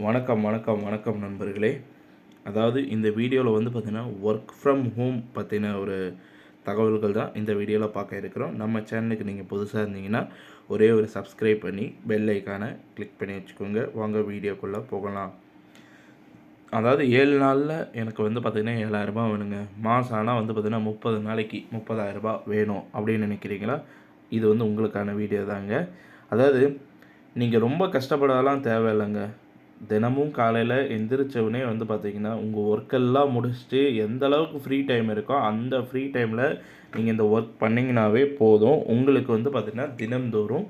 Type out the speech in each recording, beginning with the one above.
வணக்கம் நண்பர்களே. அதாவது இந்த வீடியோவில் வந்து பார்த்திங்கன்னா ஒர்க் ஃப்ரம் ஹோம் பற்றின ஒரு தகவல்கள் தான் இந்த வீடியோவில் பார்க்க இருக்கிறோம். நம்ம சேனலுக்கு நீங்கள் புதுசாக இருந்தீங்கன்னா ஒரே ஒரு சப்ஸ்கிரைப் பண்ணி பெல் ஐக்கானை கிளிக் பண்ணி வச்சுக்கோங்க. வாங்க வீடியோக்குள்ளே போகலாம். அதாவது 7 நாளில் எனக்கு வந்து பார்த்திங்கன்னா 7,000 வேணுங்க. மாதம் ஆனால் வந்து பார்த்திங்கன்னா 30 நாளைக்கு 30,000 வேணும் அப்படின்னு நினைக்கிறீங்களா? இது வந்து உங்களுக்கான வீடியோ தாங்க. அதாவது நீங்கள் ரொம்ப கஷ்டப்படலாம் தேவையில்லைங்க. தினமும் காலையில் எந்திரிச்சவுடனே வந்து பார்த்திங்கன்னா உங்கள் ஒர்க்கெல்லாம் முடிச்சுட்டு எந்த அளவுக்கு ஃப்ரீ டைம் இருக்கோ அந்த ஃப்ரீ டைமில் நீங்கள் இந்த ஒர்க் பண்ணிங்கனாவே போதும். உங்களுக்கு வந்து பார்த்திங்கன்னா தினம்தோறும்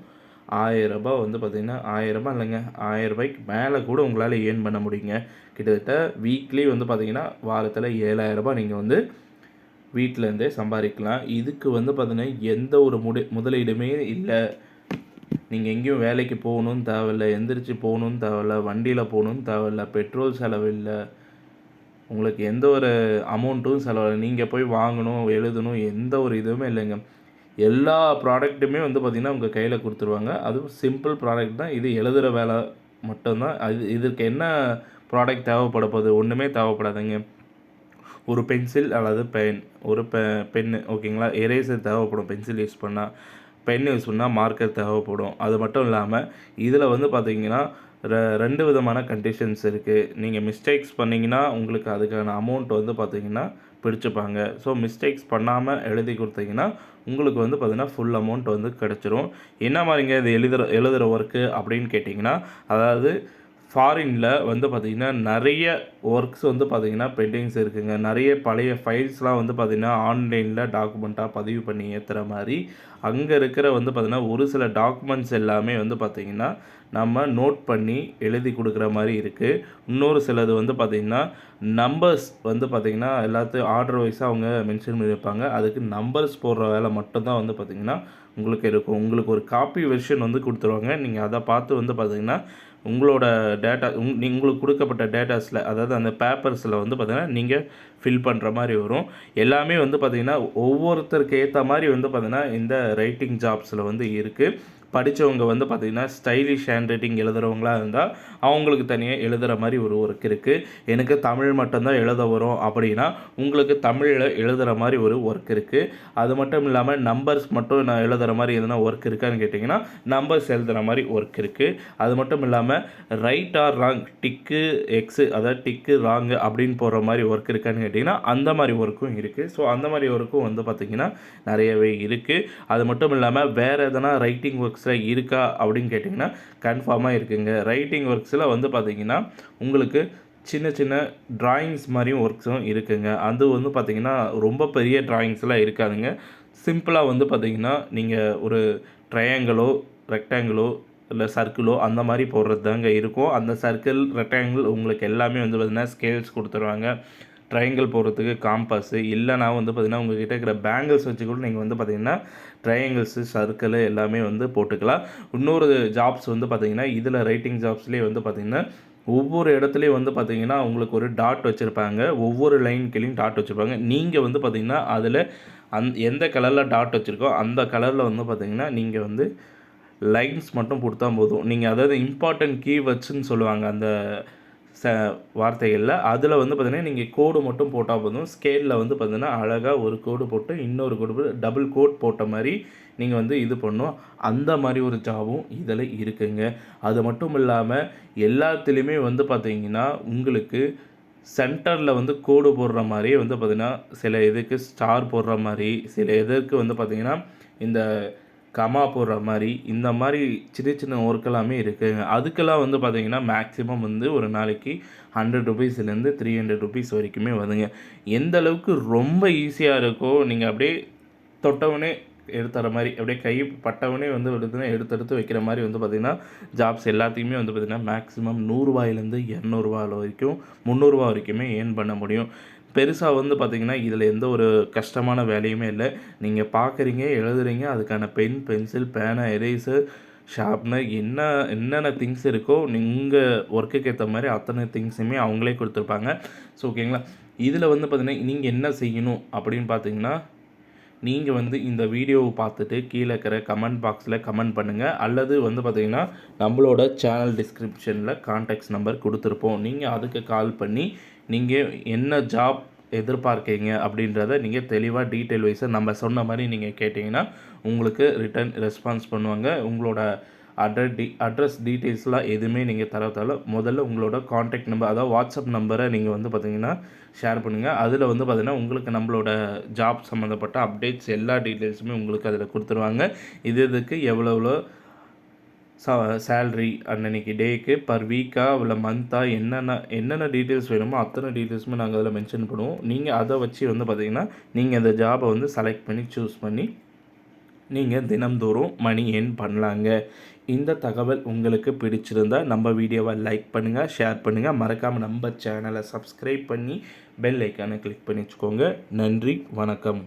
1000 வந்து பார்த்திங்கன்னா 1000 இல்லைங்க, 1000 மேலே கூட உங்களால் ஏர்ன் பண்ண முடியுங்க. கிட்டத்தட்ட வீக்லி வந்து பார்த்திங்கன்னா வாரத்தில் 7,000 நீங்கள் வந்து வீட்டிலேருந்தே சம்பாதிக்கலாம். இதுக்கு வந்து பார்த்திங்கன்னா எந்த ஒரு முதலீடுமே இல்லை. நீங்கள் எங்கேயும் வேலைக்கு போகணுன்னு தேவையில்ல, எந்திரிச்சு போகணுன்னு தேவையில்ல, வண்டியில் போகணுன்னு தேவையில்ல, பெட்ரோல் செலவு இல்லை, உங்களுக்கு எந்த ஒரு அமௌண்ட்டும் செலவு. நீங்கள் போய் வாங்கணும், எழுதணும், எந்த ஒரு இதுவுமே இல்லைங்க. எல்லா ப்ராடக்ட்டுமே வந்து பார்த்திங்கன்னா உங்கள் கையில் கொடுத்துருவாங்க. அதுவும் சிம்பிள் ப்ராடக்ட் தான். இது எழுதுகிற வேலை மட்டும்தான். இதற்கு என்ன ப்ராடக்ட் தேவைப்பட போகுது? ஒன்றுமே தேவைப்படாதுங்க. ஒரு பென்சில் அல்லது ஒரு பென்னு, ஓகேங்களா. எரேசர் தேவைப்படும் பென்சில் யூஸ் பண்ணால். பென் யூஸ் பண்ணால் மார்க்கர் தேவைப்படும். அது மட்டும் இல்லாமல் இதில் வந்து பார்த்திங்கன்னா 2 விதமான கண்டிஷன்ஸ் இருக்குது. நீங்கள் மிஸ்டேக்ஸ் பண்ணிங்கன்னா உங்களுக்கு அதுக்கான அமௌண்ட் வந்து பார்த்திங்கன்னா பிடிச்சிப்பாங்க. ஸோ மிஸ்டேக்ஸ் பண்ணாமல் எழுதி கொடுத்தீங்கன்னா உங்களுக்கு வந்து பார்த்திங்கன்னா ஃபுல் அமௌண்ட் வந்து கிடச்சிரும். என்ன மாதிரிங்க இது எழுதுகிற ஒர்க்கு அப்படின்னு கேட்டிங்கன்னா, அதாவது ஃபாரினில் வந்து பார்த்திங்கன்னா நிறைய ஒர்க்ஸ் வந்து பார்த்திங்கன்னா பெண்டிங்ஸ் இருக்குதுங்க. நிறைய பழைய ஃபைல்ஸ்லாம் வந்து பார்த்திங்கன்னா ஆன்லைனில் டாக்குமெண்ட்டாக பதிவு பண்ணி ஏற்றுற மாதிரி அங்கே இருக்கிற வந்து பார்த்திங்கன்னா ஒரு சில டாக்குமெண்ட்ஸ் எல்லாமே வந்து பார்த்திங்கன்னா நம்ம நோட் பண்ணி எழுதி கொடுக்குற மாதிரி இருக்குது. இன்னொரு சிலது வந்து பார்த்திங்கன்னா நம்பர்ஸ் வந்து பார்த்திங்கன்னா எல்லாத்தையும் ஆர்டர் வைஸாக அவங்க மென்ஷன் பண்ணியிருப்பாங்க. அதுக்கு நம்பர்ஸ் போடுற வேலை மட்டும்தான் வந்து பார்த்திங்கன்னா உங்களுக்கு இருக்கும். உங்களுக்கு ஒரு காப்பி வெர்ஷன் வந்து கொடுத்துருவாங்க. நீங்கள் அதை பார்த்து வந்து பார்த்திங்கன்னா உங்களோட டேட்டா உங்களுக்கு கொடுக்கப்பட்ட டேட்டாஸில், அதாவது அந்த பேப்பர்ஸில் வந்து பார்த்திங்கன்னா நீங்கள் ஃபில் பண்ணுற மாதிரி வரும். எல்லாமே வந்து பார்த்திங்கன்னா ஒவ்வொருத்தருக்கு ஏற்ற மாதிரி வந்து பார்த்திங்கன்னா இந்த ரைட்டிங் ஜாப்ஸில் வந்து இருக்குது. படித்தவங்க வந்து பார்த்திங்கன்னா ஸ்டைலிஷ் ஹேண்ட் ரைட்டிங் எழுதுகிறவங்களாக இருந்தால் அவங்களுக்கு தனியாக எழுதுகிற மாதிரி ஒரு ஒர்க் இருக்குது. எனக்கு தமிழ் மட்டும்தான் எழுத வரும் அப்படின்னா உங்களுக்கு தமிழில் எழுதுகிற மாதிரி ஒரு ஒர்க் இருக்குது. அது மட்டும் இல்லாமல் நம்பர்ஸ் மட்டும் நான் எழுதுகிற மாதிரி எதுனா ஒர்க் இருக்கான்னு கேட்டிங்கன்னா நம்பர்ஸ் எழுதுகிற மாதிரி ஒர்க் இருக்குது. அது மட்டும் இல்லாமல் ரைட் ஆர் ராங், டிக்கு எக்ஸு, அதாவது டிக்கு ராங்கு அப்படின்னு போடுற மாதிரி ஒர்க் இருக்கான்னு கேட்டிங்கன்னா அந்த மாதிரி ஒர்க்கும் இருக்குது. ஸோ அந்த மாதிரி ஒர்க்கும் வந்து பார்த்திங்கன்னா நிறையவே இருக்குது. அது மட்டும் இல்லாமல் வேறு எதனா ரைட்டிங் ஒர்க்ஸில் இருக்கா அப்படின்னு கேட்டிங்கன்னா கன்ஃபார்மாக இருக்குங்க. ரைட்டிங் ஒர்க்ஸில் வந்து பார்த்திங்கன்னா உங்களுக்கு சின்ன சின்ன ட்ராயிங்ஸ் மாதிரியும் ஒர்க்ஸும் இருக்குதுங்க. அது வந்து பார்த்திங்கன்னா ரொம்ப பெரிய ட்ராயிங்ஸ்லாம் இருக்காதுங்க. சிம்பிளாக வந்து பார்த்திங்கன்னா நீங்கள் ஒரு ட்ரையாங்கிளோ ரெக்டாங்கிளோ இல்லை சர்க்கிளோ அந்த மாதிரி போடுறது தாங்க இருக்கும். அந்த சர்க்கிள் ரெக்டாங்கிள் உங்களுக்கு எல்லாமே வந்து பார்த்திங்கன்னா ஸ்கேல்ஸ் கொடுத்துருவாங்க. ட்ரையாங்கிள் போடுறதுக்கு காம்பஸு, இல்லைனா வந்து பார்த்திங்கன்னா உங்கள்கிட்ட இருக்கிற பேங்கிள்ஸ் வச்சு கூட நீங்கள் வந்து பார்த்திங்கன்னா ட்ரையாங்கிள்ஸு சர்க்கிள் எல்லாமே வந்து போட்டுக்கலாம். இன்னொரு ஜாப்ஸ் வந்து பார்த்திங்கன்னா இதில் ரைட்டிங் ஜாப்ஸ்லேயே வந்து பார்த்திங்கன்னா ஒவ்வொரு இடத்துலையும் வந்து பார்த்திங்கன்னா உங்களுக்கு ஒரு டாட் வச்சுருப்பாங்க. ஒவ்வொரு லைன் கீழேயும் டாட் வச்சுருப்பாங்க. நீங்கள் வந்து பார்த்திங்கன்னா அதில் எந்த கலரில் டாட் வச்சுருக்கோ அந்த கலரில் வந்து பார்த்திங்கன்னா நீங்கள் வந்து லைன்ஸ் மட்டும் கொடுத்தா போதும். நீங்கள் அதாவது இம்பார்ட்டன்ட் கீவேர்ட்ஸ்ன்னு சொல்லுவாங்க அந்த வார்த்தைகளில். அதில் வந்து பார்த்திங்கன்னா நீங்கள் கோடு மட்டும் போட்டால் போதும். ஸ்கேலில் வந்து பார்த்திங்கன்னா அழகாக ஒரு கோடு போட்டு இன்னொரு கோடு போட்டு டபுள் கோட் போட்ட மாதிரி நீங்கள் வந்து இது பண்ணணும். அந்த மாதிரி ஒரு ஜாபும் இதில் இருக்குங்க. அது மட்டும் இல்லாமல் எல்லாத்துலேயுமே வந்து பார்த்திங்கன்னா உங்களுக்கு சென்டரில் வந்து கோடு போடுற மாதிரியே வந்து பார்த்திங்கன்னா சில இதுக்கு ஸ்டார் போடுற மாதிரி, சில இதற்கு வந்து பார்த்திங்கன்னா இந்த கமா போடுற மாதிரி, இந்த மாதிரி சின்ன சின்ன ஒர்க் எல்லாமே இருக்குதுங்க. அதுக்கெல்லாம் வந்து பார்த்திங்கன்னா மேக்ஸிமம் வந்து ஒரு நாளைக்கு ₹100 ₹300 வரைக்குமே வருதுங்க. எந்த அளவுக்கு ரொம்ப ஈஸியாக இருக்கோ, நீங்கள் அப்படியே தொட்டவுடனே எடுத்துற மாதிரி, அப்படியே கை பட்டவுடனே வந்து எடுத்து வைக்கிற மாதிரி வந்து பார்த்திங்கன்னா ஜாப்ஸ் எல்லாத்தையுமே வந்து பார்த்திங்கன்னா மேக்ஸிமம் ₹100 ₹200 வரைக்கும் ₹300 வரைக்குமே ஏர்ன் பண்ண முடியும். பெருசாக வந்து பார்த்திங்கன்னா இதில் எந்த ஒரு கஷ்டமான வேலையுமே இல்லை. நீங்கள் பார்க்குறீங்க, எழுதுறீங்க, அதுக்கான பென், பென்சில், பேனா, எரேசர், ஷார்ப்னர் என்னென்ன திங்ஸ் இருக்கோ நீங்கள் ஒர்க்குக்கு ஏற்ற மாதிரி அத்தனை திங்ஸுமே அவங்களே கொடுத்துருப்பாங்க. ஸோ ஓகேங்களா. இதில் வந்து பார்த்திங்கன்னா நீங்கள் என்ன செய்யணும் அப்படின்னு பார்த்திங்கன்னா நீங்கள் வந்து இந்த வீடியோவை பார்த்துட்டு கீழே இருக்கிற கமெண்ட் பாக்ஸில் கமெண்ட் பண்ணுங்கள். அல்லது வந்து பார்த்திங்கன்னா நம்மளோட சேனல் டிஸ்கிரிப்ஷனில் கான்டாக்ட்ஸ் நம்பர் கொடுத்துருப்போம். நீங்கள் அதுக்கு கால் பண்ணி நீங்கள் என்ன ஜாப் எதிர்பார்க்கீங்க அப்படின்றத நீங்கள் தெளிவாக டீட்டெயில் வைஸாக நம்ம சொன்ன மாதிரி நீங்கள் கேட்டிங்கன்னா உங்களுக்கு ரிட்டன் ரெஸ்பான்ஸ் பண்ணுவாங்க. உங்களோட அட்ரஸ் டீட்டெயில்ஸ்லாம் எதுவுமே நீங்கள் தர முதல்ல உங்களோட காண்டாக்ட் நம்பர், அதாவது வாட்ஸ்அப் நம்பரை நீங்கள் வந்து பார்த்திங்கன்னா ஷேர் பண்ணுங்கள். அதில் வந்து பார்த்திங்கன்னா உங்களுக்கு நம்மளோட ஜாப் சம்மந்தப்பட்ட அப்டேட்ஸ் எல்லா டீட்டெயில்ஸுமே உங்களுக்கு அதில் கொடுத்துருவாங்க. இதுக்கு எவ்வளோ சேல்ரி அன்னன்னைக்கு டேக்கு பர் வீக்காக இல்லை மந்த்தாக என்னென்ன டீட்டெயில்ஸ் வேணுமோ அத்தனை டீட்டெயில்ஸுமே நாங்கள் அதில் மென்ஷன் பண்ணுவோம். நீங்கள் அதை வச்சு வந்து பார்த்திங்கன்னா நீங்கள் அந்த ஜாபை வந்து செலக்ட் பண்ணி சூஸ் பண்ணி நீங்கள் தினம்தோறும் மணி ஏர்ன் பண்ணலாங்க. இந்த தகவல் உங்களுக்கு பிடிச்சிருந்தால் நம்ம வீடியோவை லைக் பண்ணுங்கள், ஷேர் பண்ணுங்கள். மறக்காமல் நம்ம சேனலை சப்ஸ்கிரைப் பண்ணி பெல் ஐக்கானை கிளிக் பண்ணி வச்சுக்கோங்க. நன்றி, வணக்கம்.